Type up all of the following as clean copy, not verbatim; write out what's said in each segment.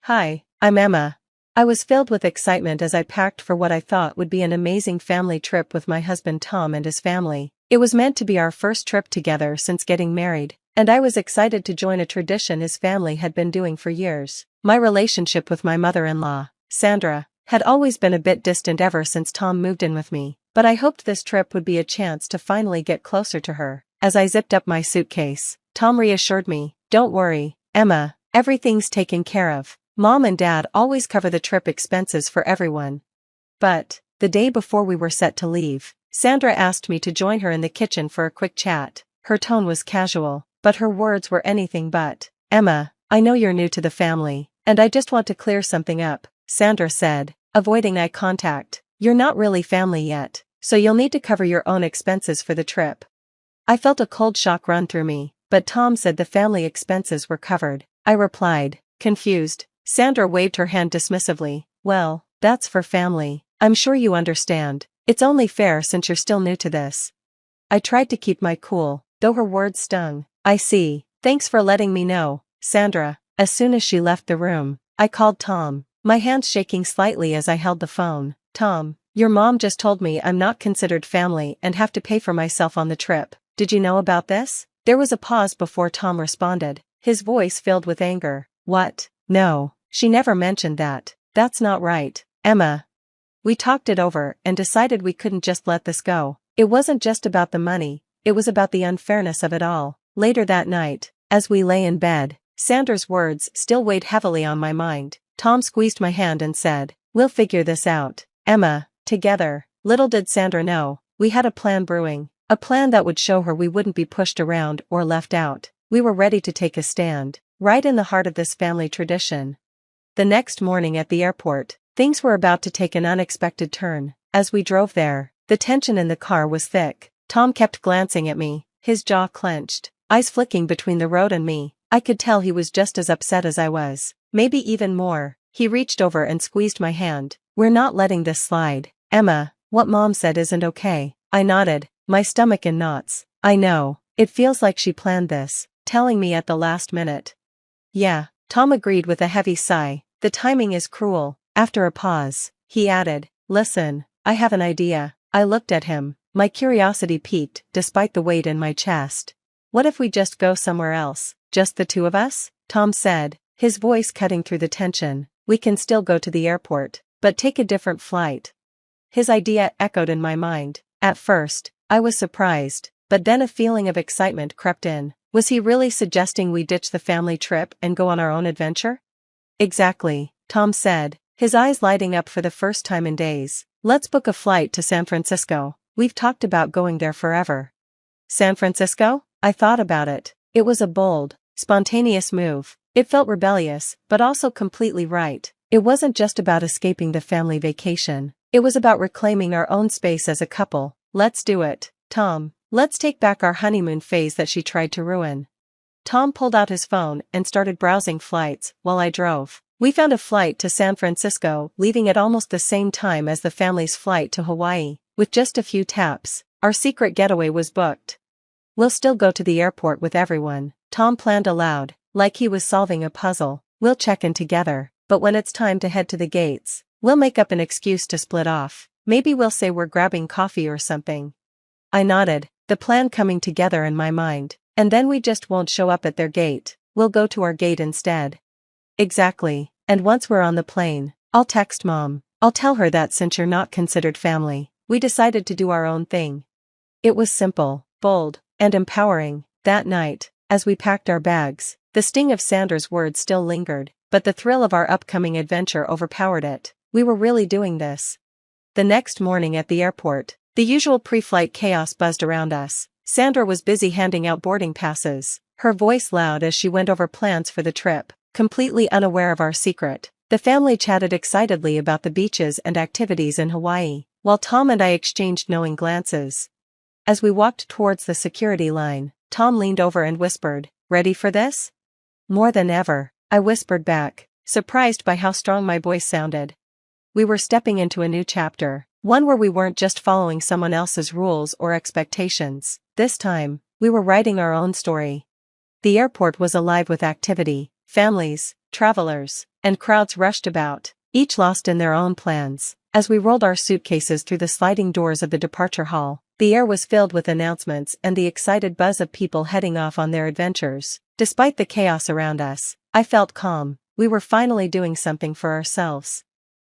Hi, I'm Emma. I was filled with excitement as I packed for what I thought would be an amazing family trip with my husband Tom and his family. It was meant to be our first trip together since getting married, and I was excited to join a tradition his family had been doing for years. My relationship with my mother-in-law, Sandra, had always been a bit distant ever since Tom moved in with me, but I hoped this trip would be a chance to finally get closer to her. As I zipped up my suitcase, Tom reassured me, "Don't worry, Emma, everything's taken care of. Mom and Dad always cover the trip expenses for everyone." But, the day before we were set to leave, Sandra asked me to join her in the kitchen for a quick chat. Her tone was casual, but her words were anything but. "Emma, I know you're new to the family, and I just want to clear something up," Sandra said, avoiding eye contact. "You're not really family yet, so you'll need to cover your own expenses for the trip." I felt a cold shock run through me, but Tom said the family expenses were covered. I replied, confused. Sandra waved her hand dismissively. "Well, that's for family. I'm sure you understand. It's only fair since you're still new to this." I tried to keep my cool, though her words stung. "I see. Thanks for letting me know, Sandra." As soon as she left the room, I called Tom, my hands shaking slightly as I held the phone. "Tom, your mom just told me I'm not considered family and have to pay for myself on the trip. Did you know about this?" There was a pause before Tom responded, his voice filled with anger. "What? No, she never mentioned that. That's not right, Emma." We talked it over and decided we couldn't just let this go. It wasn't just about the money, it was about the unfairness of it all. Later that night, as we lay in bed, Sandra's words still weighed heavily on my mind. Tom squeezed my hand and said, "We'll figure this out, Emma, together." Little did Sandra know, we had a plan brewing, a plan that would show her we wouldn't be pushed around or left out. We were ready to take a stand, right in the heart of this family tradition. The next morning at the airport, things were about to take an unexpected turn. As we drove there, the tension in the car was thick. Tom kept glancing at me, his jaw clenched, eyes flicking between the road and me. I could tell he was just as upset as I was, maybe even more. He reached over and squeezed my hand. "We're not letting this slide, Emma. What Mom said isn't okay." I nodded, my stomach in knots. "I know, it feels like she planned this, telling me at the last minute." "Yeah," Tom agreed with a heavy sigh. "The timing is cruel." After a pause, he added, "Listen, I have an idea." I looked at him, my curiosity piqued despite the weight in my chest. "What if we just go somewhere else, just the two of us?" Tom said, his voice cutting through the tension. "We can still go to the airport, but take a different flight." His idea echoed in my mind. At first, I was surprised, but then a feeling of excitement crept in. Was he really suggesting we ditch the family trip and go on our own adventure? "Exactly," Tom said, his eyes lighting up for the first time in days. "Let's book a flight to San Francisco. We've talked about going there forever." San Francisco? I thought about it. It was a bold, spontaneous move. It felt rebellious, but also completely right. It wasn't just about escaping the family vacation. It was about reclaiming our own space as a couple. "Let's do it, Tom. Let's take back our honeymoon phase that she tried to ruin." Tom pulled out his phone and started browsing flights while I drove. We found a flight to San Francisco, leaving at almost the same time as the family's flight to Hawaii. With just a few taps, our secret getaway was booked. "We'll still go to the airport with everyone," Tom planned aloud, like he was solving a puzzle. "We'll check in together, but when it's time to head to the gates, we'll make up an excuse to split off. Maybe we'll say we're grabbing coffee or something." I nodded, the plan coming together in my mind. "And then we just won't show up at their gate, we'll go to our gate instead." "Exactly, and once we're on the plane, I'll text Mom. I'll tell her that since you're not considered family, we decided to do our own thing." It was simple, bold, and empowering. That night, as we packed our bags, the sting of Sandra's words still lingered, but the thrill of our upcoming adventure overpowered it. We were really doing this. The next morning at the airport, the usual pre-flight chaos buzzed around us. Sandra was busy handing out boarding passes, her voice loud as she went over plans for the trip, completely unaware of our secret. The family chatted excitedly about the beaches and activities in Hawaii, while Tom and I exchanged knowing glances. As we walked towards the security line, Tom leaned over and whispered, "Ready for this?" "More than ever," I whispered back, surprised by how strong my voice sounded. We were stepping into a new chapter, one where we weren't just following someone else's rules or expectations. This time, we were writing our own story. The airport was alive with activity, families, travelers, and crowds rushed about, each lost in their own plans. As we rolled our suitcases through the sliding doors of the departure hall, the air was filled with announcements and the excited buzz of people heading off on their adventures. Despite the chaos around us, I felt calm. We were finally doing something for ourselves.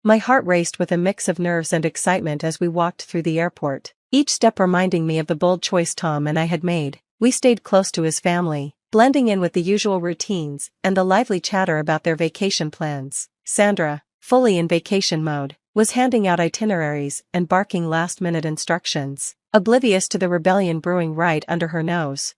My heart raced with a mix of nerves and excitement as we walked through the airport, each step reminding me of the bold choice Tom and I had made. We stayed close to his family, blending in with the usual routines and the lively chatter about their vacation plans. Sandra, fully in vacation mode, was handing out itineraries and barking last-minute instructions, oblivious to the rebellion brewing right under her nose.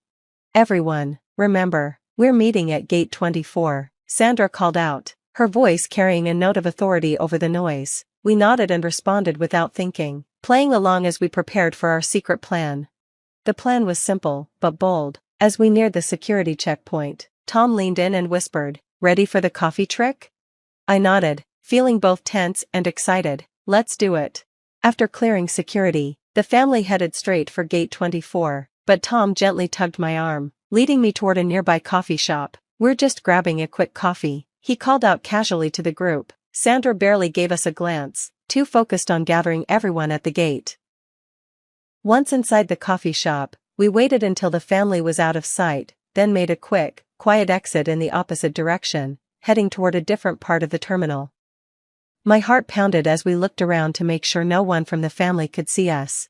"Everyone, remember, we're meeting at gate 24, Sandra called out, her voice carrying a note of authority over the noise. We nodded and responded without thinking, playing along as we prepared for our secret plan. The plan was simple, but bold. As we neared the security checkpoint, Tom leaned in and whispered, "Ready for the coffee trick?" I nodded, feeling both tense and excited. "Let's do it." After clearing security, the family headed straight for gate 24, but Tom gently tugged my arm, leading me toward a nearby coffee shop. "We're just grabbing a quick coffee," he called out casually to the group. Sandra barely gave us a glance, too focused on gathering everyone at the gate. Once inside the coffee shop, we waited until the family was out of sight, then made a quick, quiet exit in the opposite direction, heading toward a different part of the terminal. My heart pounded as we looked around to make sure no one from the family could see us.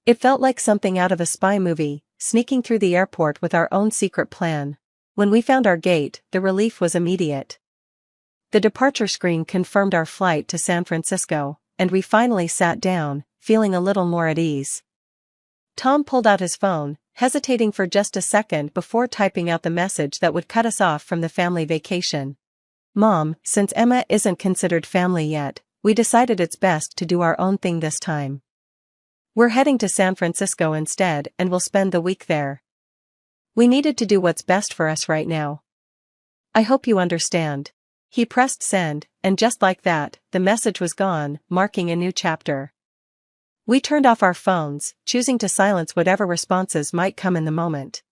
It felt like something out of a spy movie, sneaking through the airport with our own secret plan. When we found our gate, the relief was immediate. The departure screen confirmed our flight to San Francisco, and we finally sat down, feeling a little more at ease. Tom pulled out his phone, hesitating for just a second before typing out the message that would cut us off from the family vacation. "Mom, since Emma isn't considered family yet, we decided it's best to do our own thing this time. We're heading to San Francisco instead and we'll spend the week there. We needed to do what's best for us right now. I hope you understand." He pressed send, and just like that, the message was gone, marking a new chapter. We turned off our phones, choosing to silence whatever responses might come in the moment.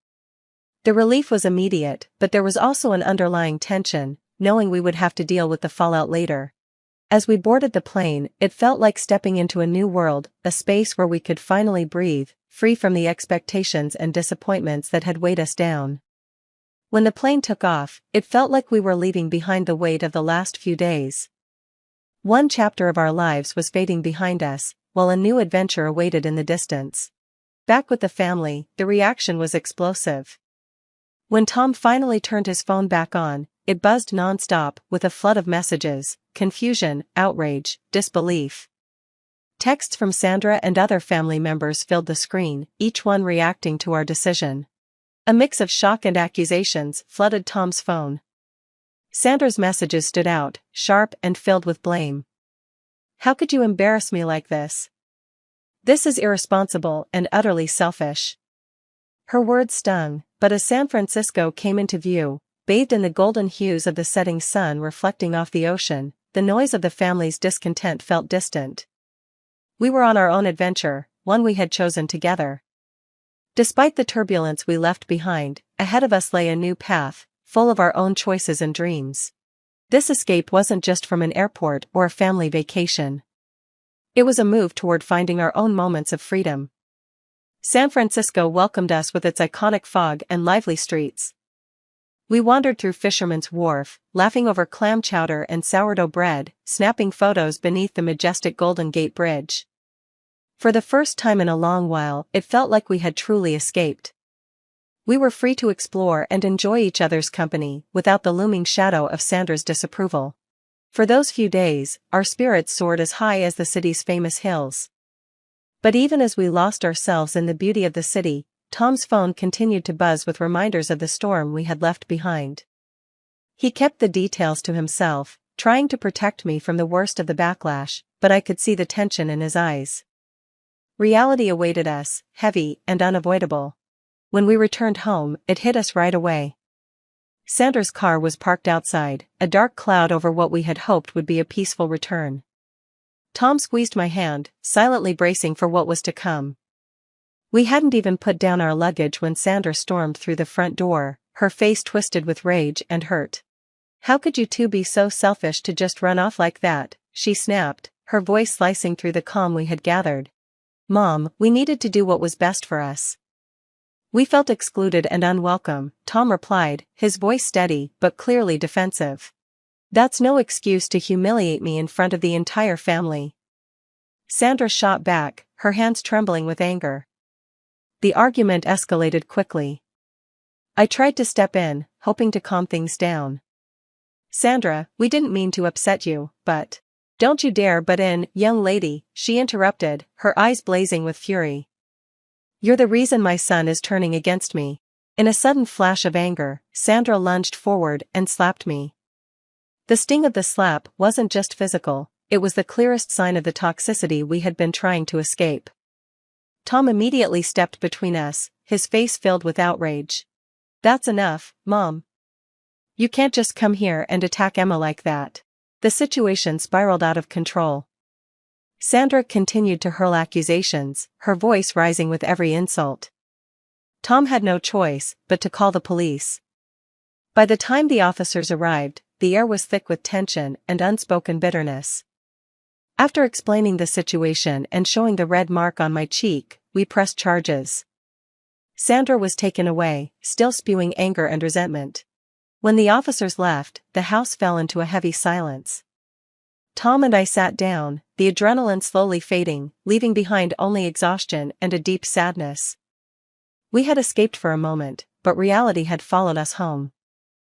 The relief was immediate, but there was also an underlying tension, knowing we would have to deal with the fallout later. As we boarded the plane, it felt like stepping into a new world, a space where we could finally breathe, free from the expectations and disappointments that had weighed us down. When the plane took off, it felt like we were leaving behind the weight of the last few days. One chapter of our lives was fading behind us, while a new adventure awaited in the distance. Back with the family, the reaction was explosive. When Tom finally turned his phone back on, it buzzed non-stop with a flood of messages, confusion, outrage, disbelief. Texts from Sandra and other family members filled the screen, each one reacting to our decision. A mix of shock and accusations flooded Tom's phone. Sandra's messages stood out, sharp and filled with blame. "How could you embarrass me like this? This is irresponsible and utterly selfish." Her words stung, but as San Francisco came into view, bathed in the golden hues of the setting sun reflecting off the ocean, the noise of the family's discontent felt distant. We were on our own adventure, one we had chosen together. Despite the turbulence we left behind, ahead of us lay a new path, full of our own choices and dreams. This escape wasn't just from an airport or a family vacation. It was a move toward finding our own moments of freedom. San Francisco welcomed us with its iconic fog and lively streets. We wandered through Fisherman's Wharf, laughing over clam chowder and sourdough bread, snapping photos beneath the majestic Golden Gate Bridge. For the first time in a long while, it felt like we had truly escaped. We were free to explore and enjoy each other's company, without the looming shadow of Sandra's disapproval. For those few days, our spirits soared as high as the city's famous hills. But even as we lost ourselves in the beauty of the city, Tom's phone continued to buzz with reminders of the storm we had left behind. He kept the details to himself, trying to protect me from the worst of the backlash, but I could see the tension in his eyes. Reality awaited us, heavy and unavoidable. When we returned home, it hit us right away. Sandra's car was parked outside, a dark cloud over what we had hoped would be a peaceful return. Tom squeezed my hand, silently bracing for what was to come. We hadn't even put down our luggage when Sandra stormed through the front door, her face twisted with rage and hurt. How could you two be so selfish to just run off like that? She snapped, her voice slicing through the calm we had gathered. Mom, we needed to do what was best for us. We felt excluded and unwelcome, Tom replied, his voice steady but clearly defensive. That's no excuse to humiliate me in front of the entire family. Sandra shot back, her hands trembling with anger. The argument escalated quickly. I tried to step in, hoping to calm things down. Sandra, we didn't mean to upset you, but… Don't you dare butt in, young lady, she interrupted, her eyes blazing with fury. You're the reason my son is turning against me. In a sudden flash of anger, Sandra lunged forward and slapped me. The sting of the slap wasn't just physical, it was the clearest sign of the toxicity we had been trying to escape. Tom immediately stepped between us, his face filled with outrage. That's enough, Mom. You can't just come here and attack Emma like that. The situation spiraled out of control. Sandra continued to hurl accusations, her voice rising with every insult. Tom had no choice but to call the police. By the time the officers arrived, the air was thick with tension and unspoken bitterness. After explaining the situation and showing the red mark on my cheek, we pressed charges. Sandra was taken away, still spewing anger and resentment. When the officers left, the house fell into a heavy silence. Tom and I sat down, the adrenaline slowly fading, leaving behind only exhaustion and a deep sadness. We had escaped for a moment, but reality had followed us home.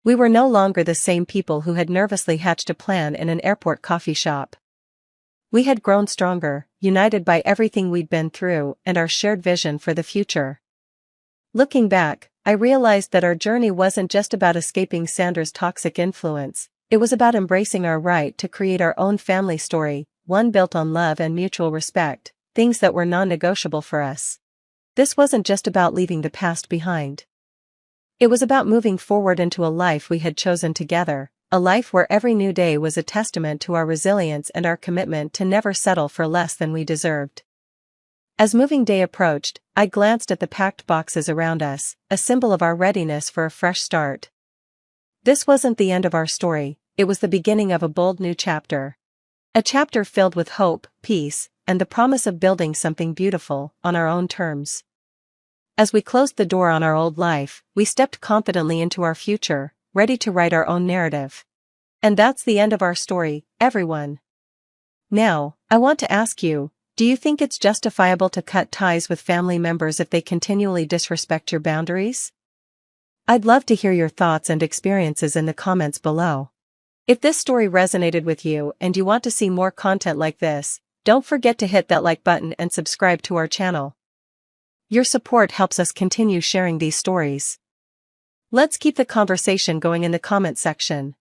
We were no longer the same people who had nervously hatched a plan in an airport coffee shop. We had grown stronger, united by everything we'd been through and our shared vision for the future. Looking back, I realized that our journey wasn't just about escaping Sandra's toxic influence, it was about embracing our right to create our own family story, one built on love and mutual respect, things that were non-negotiable for us. This wasn't just about leaving the past behind. It was about moving forward into a life we had chosen together, a life where every new day was a testament to our resilience and our commitment to never settle for less than we deserved. As moving day approached, I glanced at the packed boxes around us, a symbol of our readiness for a fresh start. This wasn't the end of our story, it was the beginning of a bold new chapter. A chapter filled with hope, peace, and the promise of building something beautiful, on our own terms. As we closed the door on our old life, we stepped confidently into our future, ready to write our own narrative. And that's the end of our story, everyone. Now, I want to ask you, do you think it's justifiable to cut ties with family members if they continually disrespect your boundaries? I'd love to hear your thoughts and experiences in the comments below. If this story resonated with you and you want to see more content like this, don't forget to hit that like button and subscribe to our channel. Your support helps us continue sharing these stories. Let's keep the conversation going in the comment section.